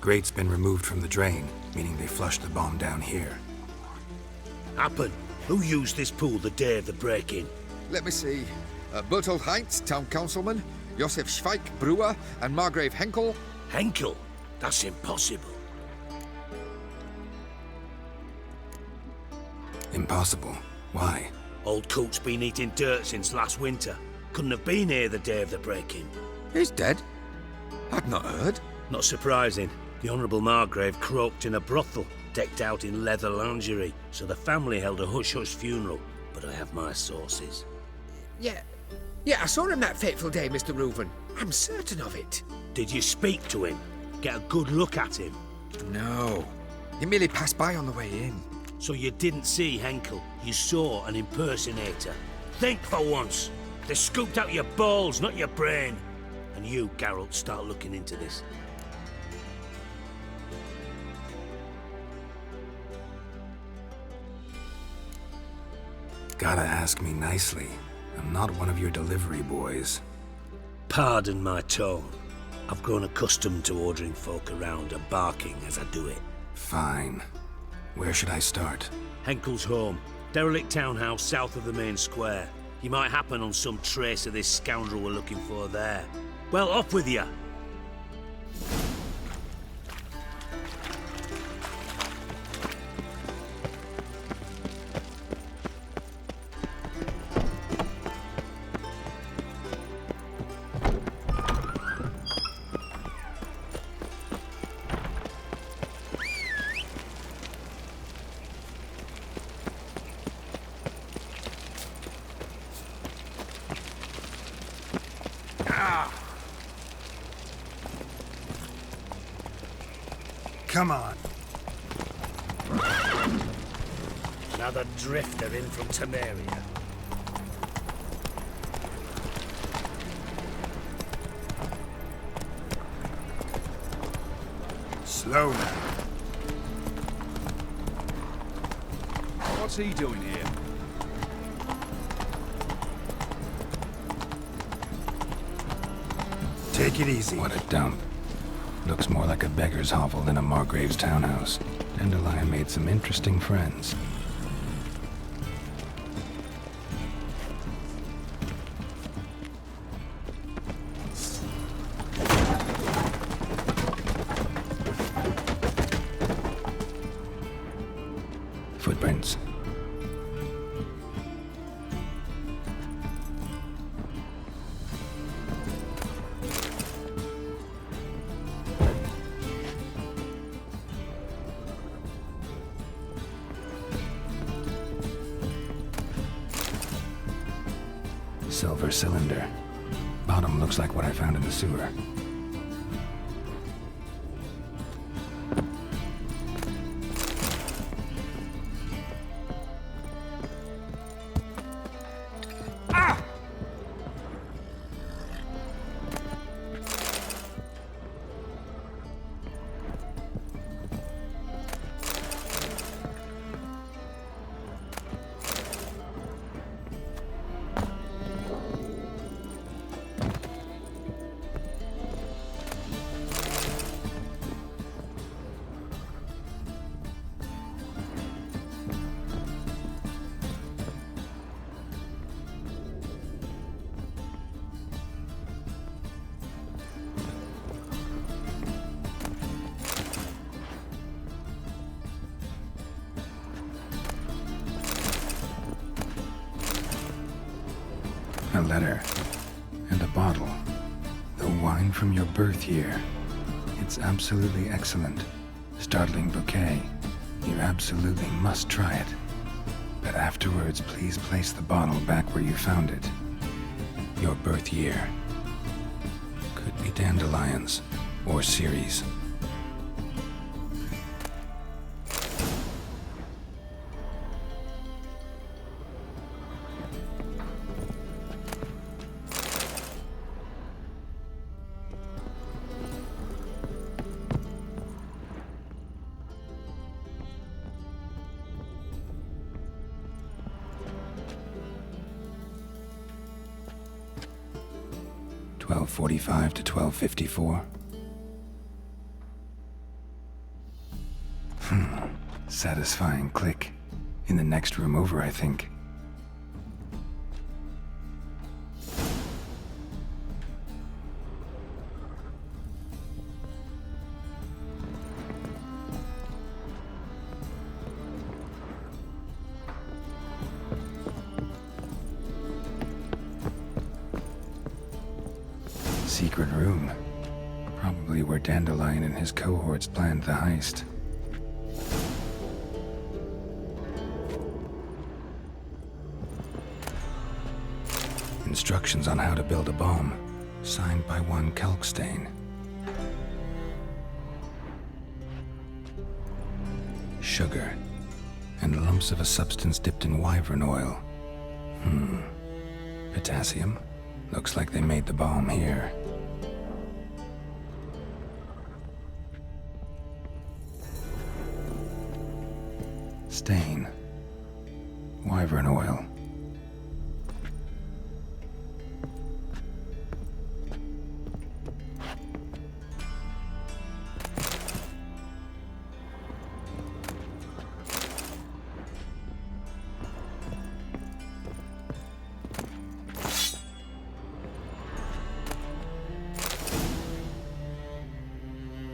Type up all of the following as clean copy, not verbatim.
Grate's been removed from the drain, meaning they flushed the bomb down here. Happen. Who used this pool the day of the break-in? Let me see. Bertolt Heinz, town councilman, Josef Schweik, brewer, and Margrave Henkel. Henkel? That's impossible. Impossible. Why? Old Coot's been eating dirt since last winter. Couldn't have been here the day of the break-in. He's dead? I'd not heard. Not surprising. The Honourable Margrave croaked in a brothel, decked out in leather lingerie, so the family held a hush-hush funeral. But I have my sources. Yeah, I saw him that fateful day, Mr. Reuven. I'm certain of it. Did you speak to him? Get a good look at him? No. He merely passed by on the way in. So you didn't see Henkel, you saw an impersonator. Think for once. They scooped out your balls, not your brain. And you, Geralt, start looking into this. Gotta ask me nicely. I'm not one of your delivery boys. Pardon my tone. I've grown accustomed to ordering folk around and barking as I do it. Fine. Where should I start? Henkel's home. Derelict townhouse south of the main square. You might happen on some trace of this scoundrel we're looking for there. Well, up with you! Come on. Another drifter in from Temeria. Slow now. What's he doing here? Take it easy. What a dump. Looks more like a beggar's hovel than a Margrave's townhouse. Dandelion made some interesting friends. Footprints. Silver cylinder. Bottom looks like what I found in the sewer. A letter. And a bottle. The wine from your birth year. It's absolutely excellent. Startling bouquet. You absolutely must try it. But afterwards, please place the bottle back where you found it. Your birth year. Could be dandelions. Or Ceres. (12:45 to 12:54). satisfying click. In the next room over, I think. Secret room. Probably where Dandelion and his cohorts planned the heist. Instructions on how to build a bomb, signed by one Kalkstain. Sugar, and lumps of a substance dipped in wyvern oil. Potassium? Looks like they made the bomb here. Stain. Wyvern oil.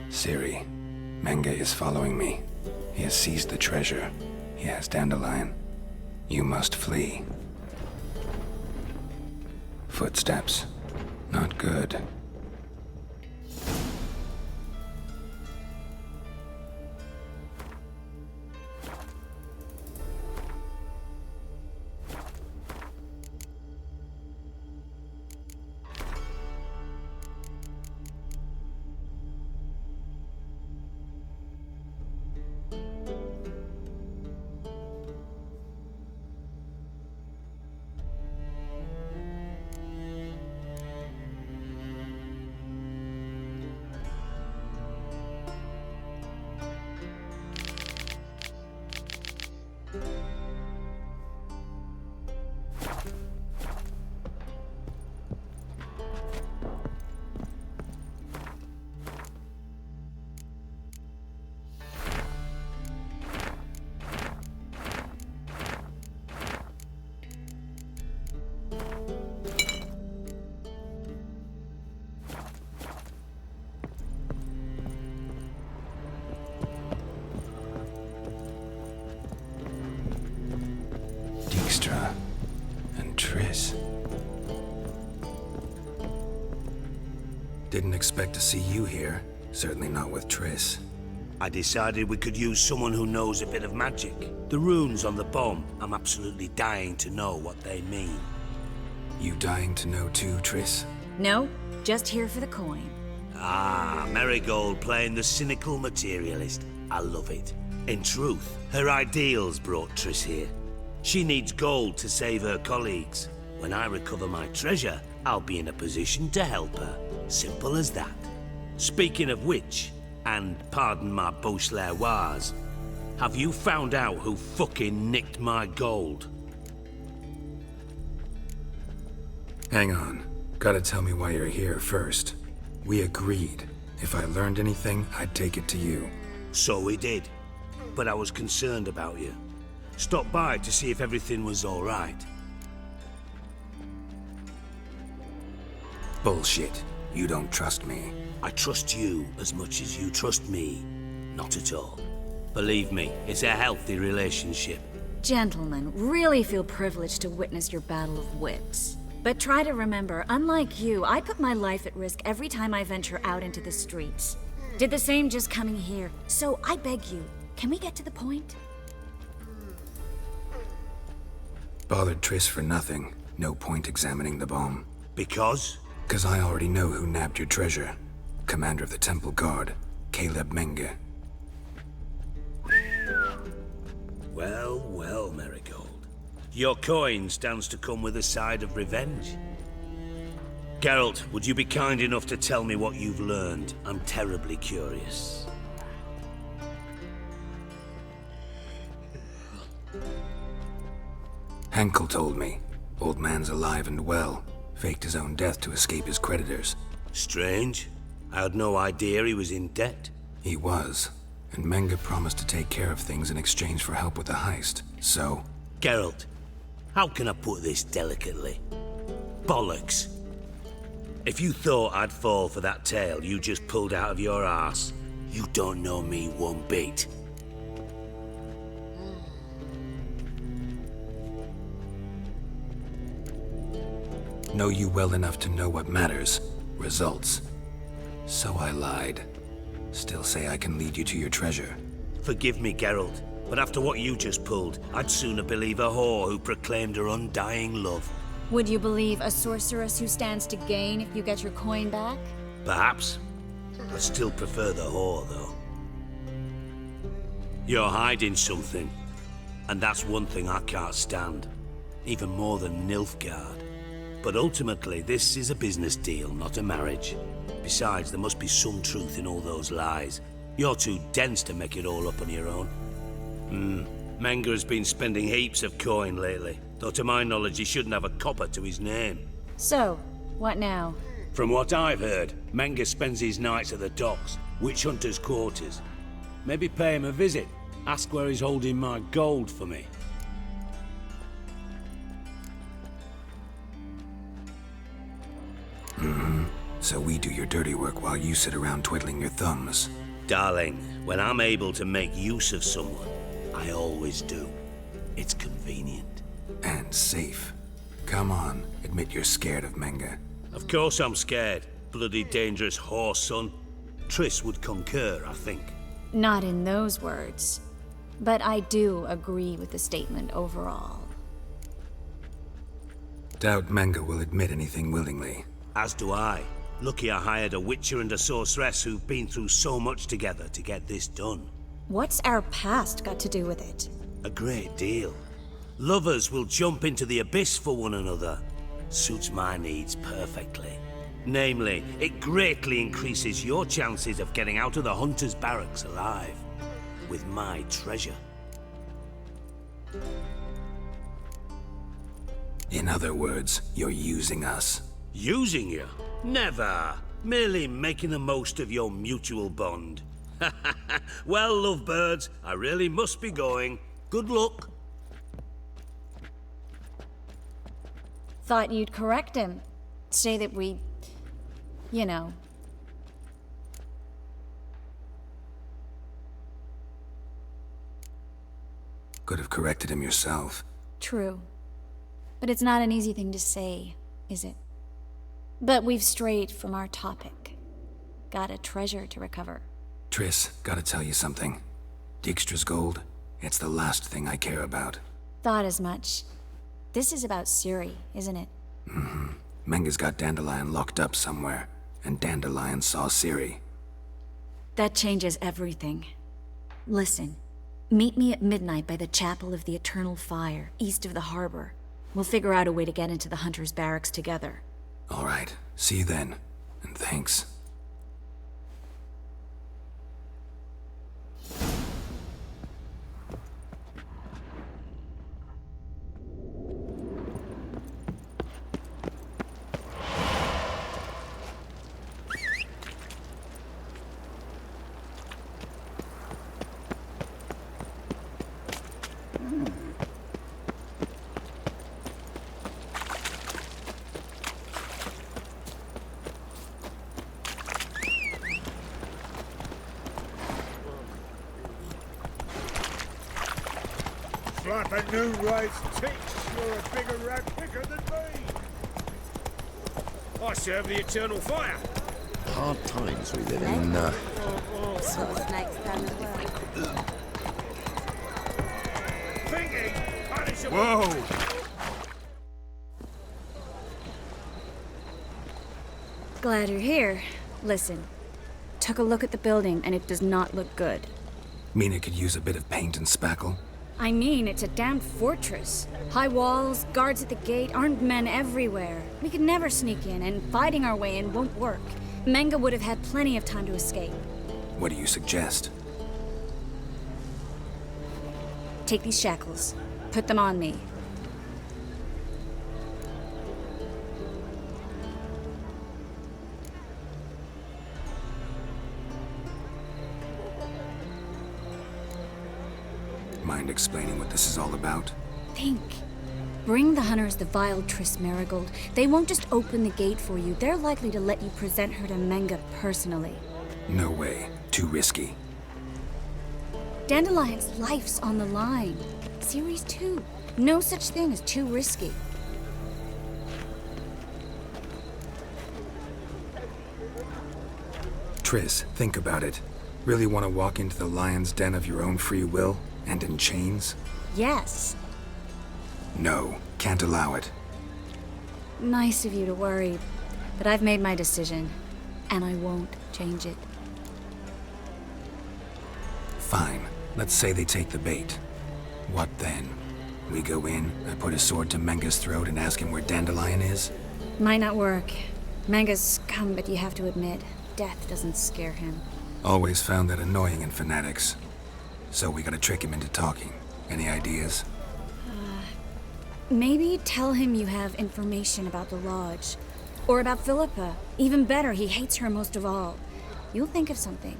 Siri, Menge is following me. He has seized the treasure. He has Dandelion. You must flee. Footsteps. Not good. Dijkstra and Triss. Didn't expect to see you here. Certainly not with Triss. I decided we could use someone who knows a bit of magic. The runes on the bomb, I'm absolutely dying to know what they mean. You dying to know too, Triss? No, just here for the coin. Ah, Marigold playing the cynical materialist. I love it. In truth, her ideals brought Triss here. She needs gold to save her colleagues. When I recover my treasure, I'll be in a position to help her. Simple as that. Speaking of which, and pardon my Beauclervoise, have you found out who fucking nicked my gold? Hang on. Gotta tell me why you're here first. We agreed. If I learned anything, I'd take it to you. So we did. But I was concerned about you. Stopped by to see if everything was all right. Bullshit. You don't trust me. I trust you as much as you trust me. Not at all. Believe me, it's a healthy relationship. Gentlemen, really feel privileged to witness your battle of wits. But try to remember, unlike you, I put my life at risk every time I venture out into the streets. Did the same just coming here. So I beg you, can we get to the point? Bothered Triss for nothing. No point examining the bomb. Because? 'Cause I already know who nabbed your treasure. Commander of the Temple Guard, Caleb Menge. Well, well, Marigold. Your coin stands to come with a side of revenge. Geralt, would you be kind enough to tell me what you've learned? I'm terribly curious. Henkel told me. Old man's alive and well. Faked his own death to escape his creditors. Strange. I had no idea he was in debt. He was. and Menga promised to take care of things in exchange for help with the heist. So, Geralt, how can I put this delicately? Bollocks. If you thought I'd fall for that tale you just pulled out of your arse, you don't know me one bit. know you well enough to know what matters. Results. So I lied. Still say I can lead you to your treasure. Forgive me, Geralt, but after what you just pulled, I'd sooner believe a whore who proclaimed her undying love. Would you believe a sorceress who stands to gain if you get your coin back? Perhaps. I still prefer the whore, though. You're hiding something, and that's one thing I can't stand. Even more than Nilfgaard. But ultimately, this is a business deal, not a marriage. Besides, there must be some truth in all those lies. You're too dense to make it all up on your own. Menga has been spending heaps of coin lately, though to my knowledge he shouldn't have a copper to his name. So, what now? From what I've heard, Menga spends his nights at the docks, witch hunters' quarters. Maybe pay him a visit, ask where he's holding my gold for me. So we do your dirty work while you sit around twiddling your thumbs. Darling, when I'm able to make use of someone, I always do. It's convenient. And safe. Come on, admit you're scared of Menga. Of course I'm scared. Bloody dangerous whore, son. Triss would concur, I think. Not in those words. But I do agree with the statement overall. Doubt Menga will admit anything willingly. As do I. Lucky I hired a witcher and a sorceress who've been through so much together to get this done. What's our past got to do with it? A great deal. Lovers will jump into the abyss for one another. Suits my needs perfectly. Namely, it greatly increases your chances of getting out of the hunter's barracks alive. With my treasure. In other words, you're using us. Using you? Never. Merely making the most of your mutual bond. Well, lovebirds, I really must be going. Good luck. Thought you'd correct him. Say that we... you know... Could have corrected him yourself. True. But it's not an easy thing to say, is it? But we've strayed from our topic. Got a treasure to recover. Triss, gotta tell you something. Dijkstra's gold, it's the last thing I care about. Thought as much. This is about Ciri, isn't it? Menga's got Dandelion locked up somewhere, and Dandelion saw Ciri. That changes everything. Listen, meet me at midnight by the Chapel of the Eternal Fire, east of the harbor. We'll figure out a way to get into the Hunter's Barracks together. All right, see you then, and thanks. Like a new race ticks, you're a bigger rat picker than me. I serve the Eternal Fire. Hard times we live in. Thinking, punishable. Whoa! Glad you're here. Listen, took a look at the building and it does not look good. Mean it could use a bit of paint and spackle? I mean, it's a damn fortress. High walls, guards at the gate, armed men everywhere. We could never sneak in, and fighting our way in won't work. Menga would have had plenty of time to escape. What do you suggest? Take these shackles. Put them on me. mind explaining what this is all about? Think. Bring the hunters the vile Triss Marigold. They won't just open the gate for you. They're likely to let you present her to Menga personally. No way. Too risky. Dandelion's life's on the line. Series 2. No such thing as too risky. Triss, think about it. Really want to walk into the lion's den of your own free will, and in chains? Yes. No, can't allow it. Nice of you to worry, but I've made my decision, and I won't change it. Fine. Let's say they take the bait. What then? We go in, I put a sword to Menga's throat and ask him where Dandelion is? Might not work. Manga's scum, but you have to admit, death doesn't scare him. Always found that annoying in fanatics. So we gotta trick him into talking. Any ideas? Maybe tell him you have information about the Lodge. Or about Philippa. Even better, he hates her most of all. You'll think of something.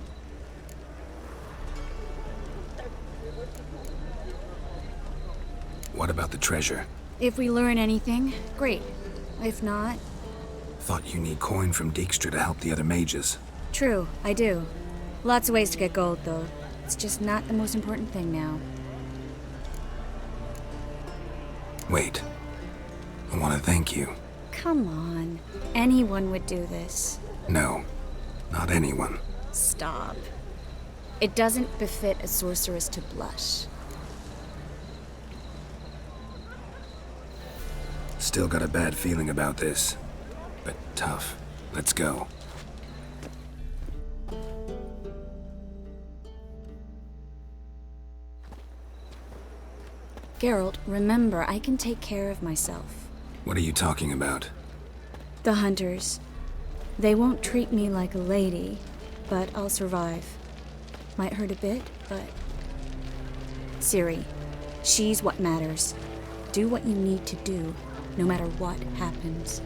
What about the treasure? If we learn anything, great. If not, Thought you need coin from Dijkstra to help the other mages. true, I do. Lots of ways to get gold, though. It's just not the most important thing now. Wait. I want to thank you. Come on. Anyone would do this. No, not anyone. Stop. It doesn't befit a sorceress to blush. Still got a bad feeling about this. But tough. Let's go. Geralt, remember, I can take care of myself. What are you talking about? The hunters. They won't treat me like a lady, but I'll survive. Might hurt a bit, but... Ciri, she's what matters. Do what you need to do, no matter what happens.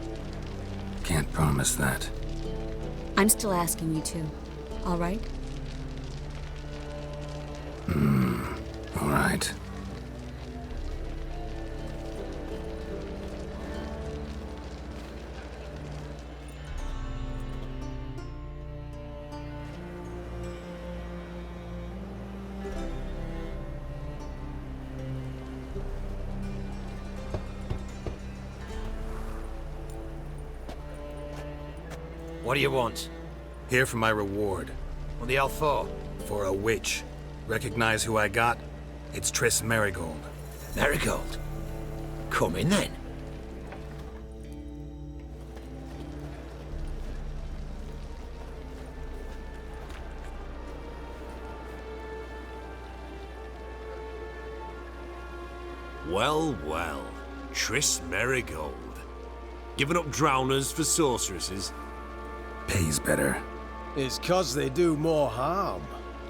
Can't promise that. I'm still asking you to, all right? All right. What do you want? Here for my reward. What the hell for? For a witch. Recognize who I got? It's Triss Marigold. Marigold? Come in then. Well, well. Triss Marigold. Giving up drowners for sorceresses? Pays better. It's 'cause they do more harm.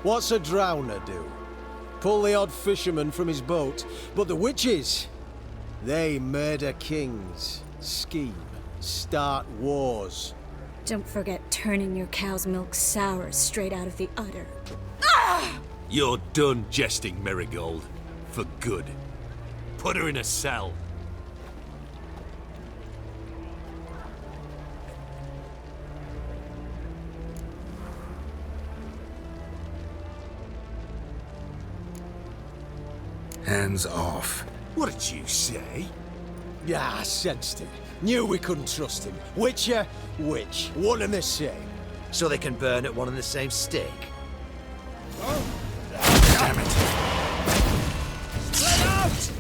What's a drowner do? Pull the odd fisherman from his boat, but the witches, they murder kings, scheme, start wars. Don't forget turning your cow's milk sour straight out of the udder. You're done jesting, Marigold. For good. Put her in a cell. Hands off. What did you say? Yeah, I sensed it. Knew we couldn't trust him. Witcher, witch, one and the same. So they can burn at one and the same stake? Damn it. Spread out!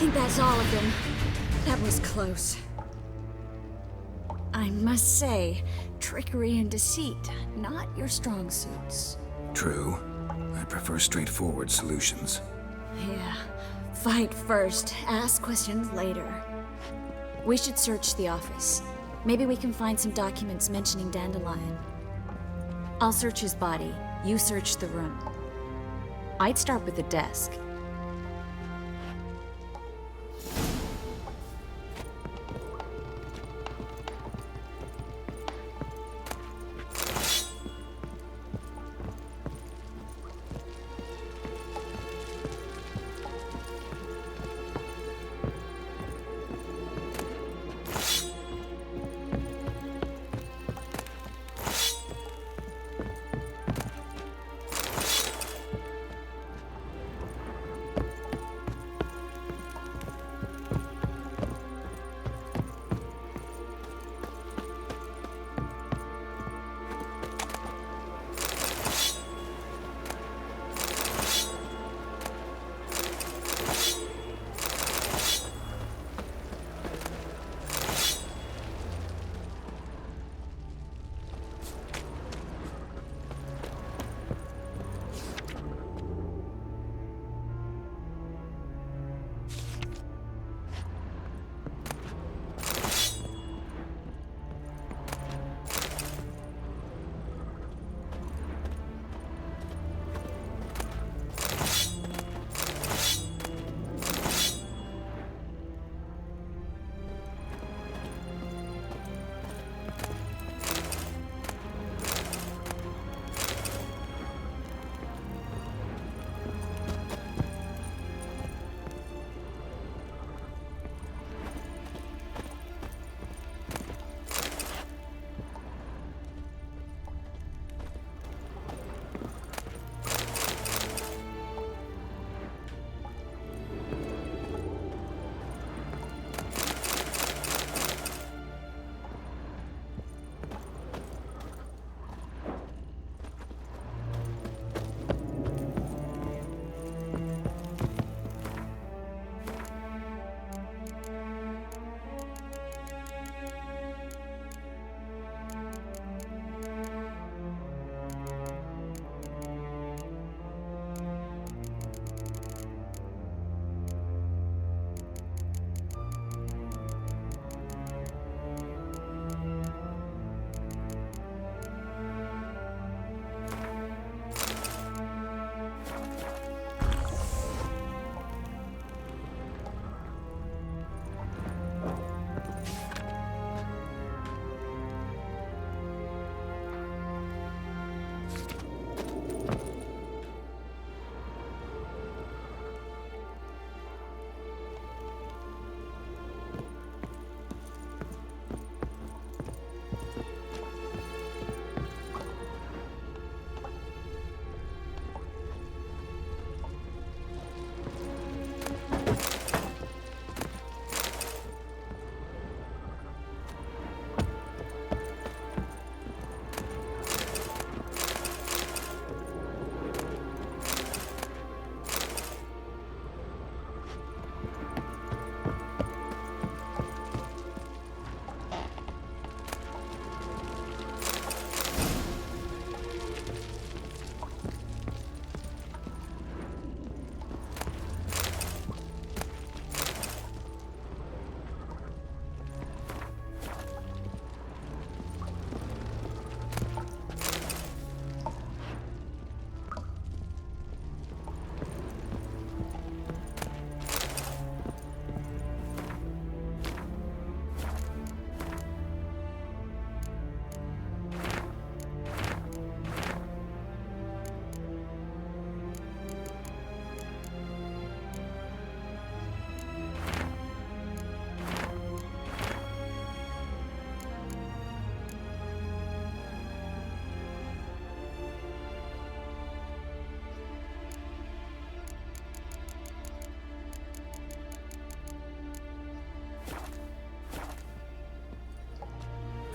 think that's all of them. That was close. I must say, trickery and deceit, not your strong suits. True. I prefer straightforward solutions. Yeah. Fight first, ask questions later. We should search the office. Maybe we can find some documents mentioning Dandelion. I'll search his body. You search the room. I'd start with the desk.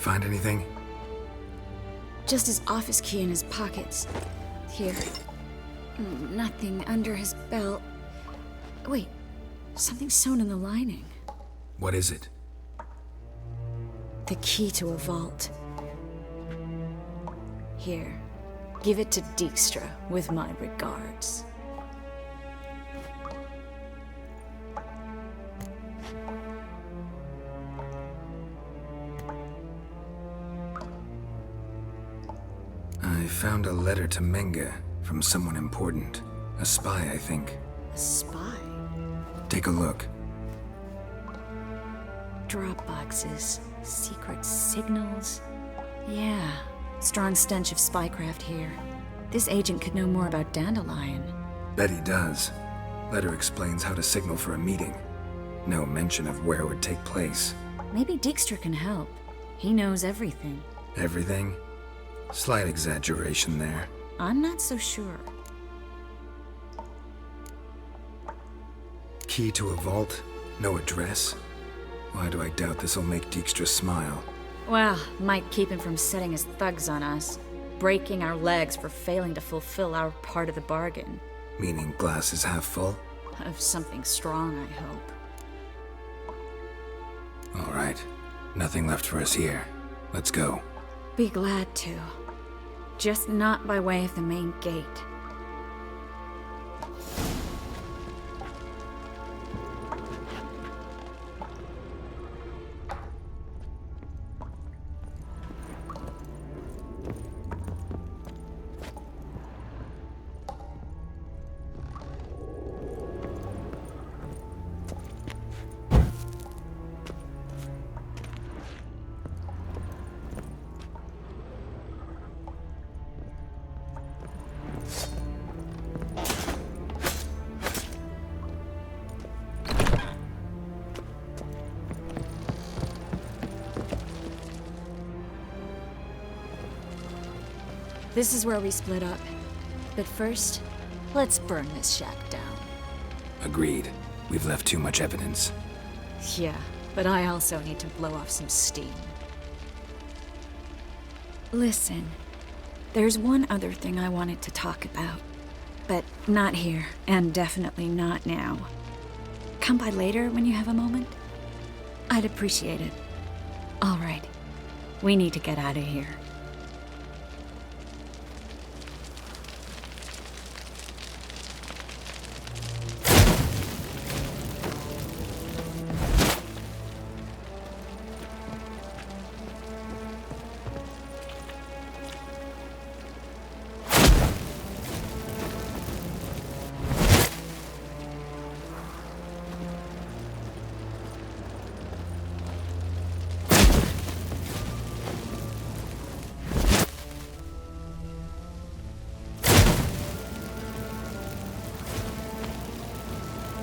Find anything? Just his office key in his pockets. Here. Nothing under his belt. Wait, Something sewn in the lining. What is it? The key to a vault. Here, give it to Dijkstra with my regards. I found a letter to Menga from someone important. A spy, I think. A spy? Take a look. Drop boxes, secret signals. Yeah, strong stench of spycraft here. This agent could know more about Dandelion. Bet he does. Letter explains how to signal for a meeting. No mention of where it would take place. Maybe Dijkstra can help. He knows everything. Everything? Slight exaggeration there. I'm not so sure. Key to a vault? No address? Why do I doubt this'll make Dijkstra smile? Well, might keep him from setting his thugs on us. Breaking our legs for failing to fulfill our part of the bargain. Meaning glass is half full? Of something strong, I hope. All right. Nothing left for us here. Let's go. Be glad to. Just not by way of the main gate. This is where we split up. But first, let's burn this shack down. Agreed. We've left too much evidence. Yeah, but I also need to blow off some steam. Listen, there's one other thing I wanted to talk about. But not here, and definitely not now. Come by later when you have a moment? I'd appreciate it. All right, we need to get out of here.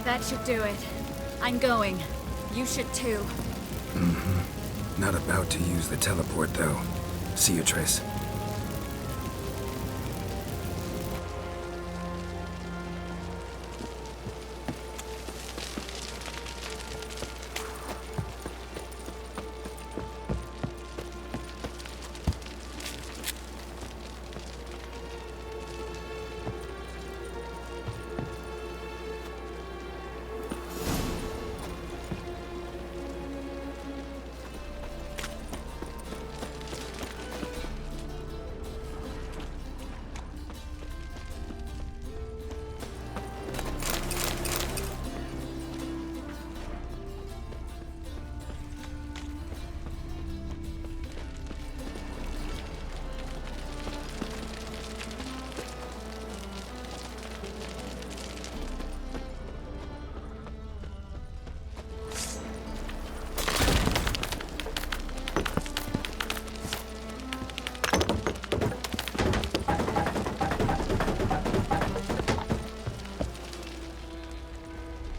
That should do it. I'm going. You should too. Not about to use the teleport, though. See you, Triss.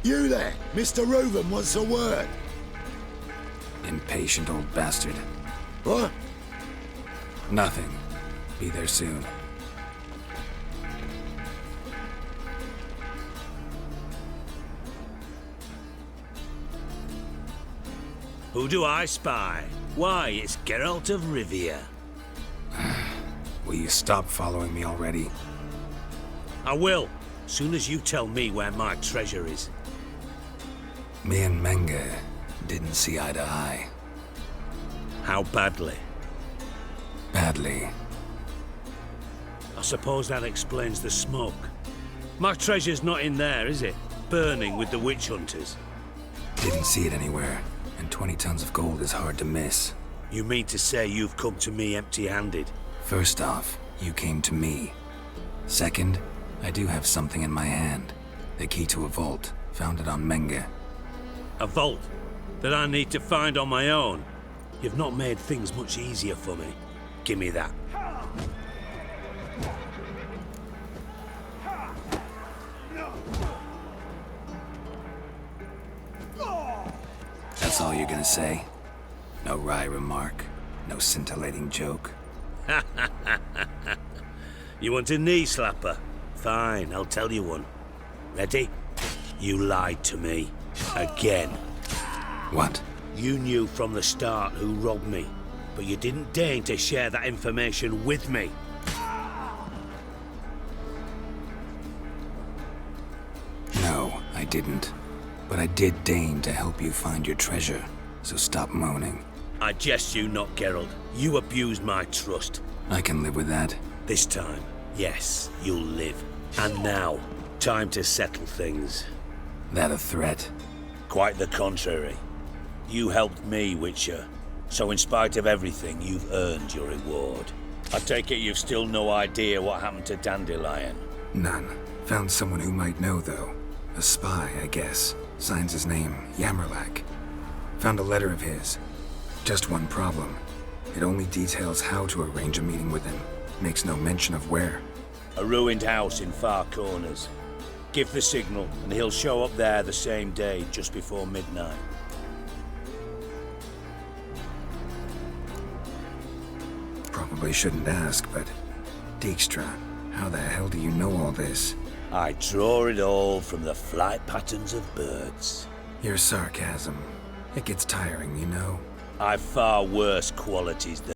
You there! Mr. Reuven wants a word. Impatient old bastard. What? Nothing. Be there soon. Who do I spy? Why, it's Geralt of Rivia. Will you stop following me already? I will, soon as you tell me where my treasure is. Me and Menge didn't see eye to eye. How badly? Badly. I suppose that explains the smoke. My treasure's not in there, is it? Burning with the witch hunters. Didn't see it anywhere, and 20 tons of gold is hard to miss. You mean to say you've come to me empty-handed? First off, you came to me. Second, I do have something in my hand. The key to a vault, found it on Menge. A vault that I need to find on my own? You've not made things much easier for me. Give me that. That's all you're gonna say? No wry remark? No scintillating joke? You want a knee slapper? Fine, I'll tell you one. Ready? You lied to me. Again. What? You knew from the start who robbed me, but you didn't deign to share that information with me. No, I didn't. But I did deign to help you find your treasure, so stop moaning. I jest you not, Geralt. You abused my trust. I can live with that. This time, yes, you'll live. And now, time to settle things. That a threat? Quite the contrary. You helped me, Witcher. So in spite of everything, you've earned your reward. I take it you've still no idea what happened to Dandelion. None. Found someone who might know, though. A spy, I guess. Signs his name, Yamerlak. Found a letter of his. Just one problem. It only details how to arrange a meeting with him. Makes no mention of where. A ruined house in Far Corners. Give the signal, and he'll show up there the same day, just before midnight. Probably shouldn't ask, but... Dijkstra, how the hell do you know all this? I draw it all from the flight patterns of birds. Your sarcasm. It gets tiring, you know. I've far worse qualities than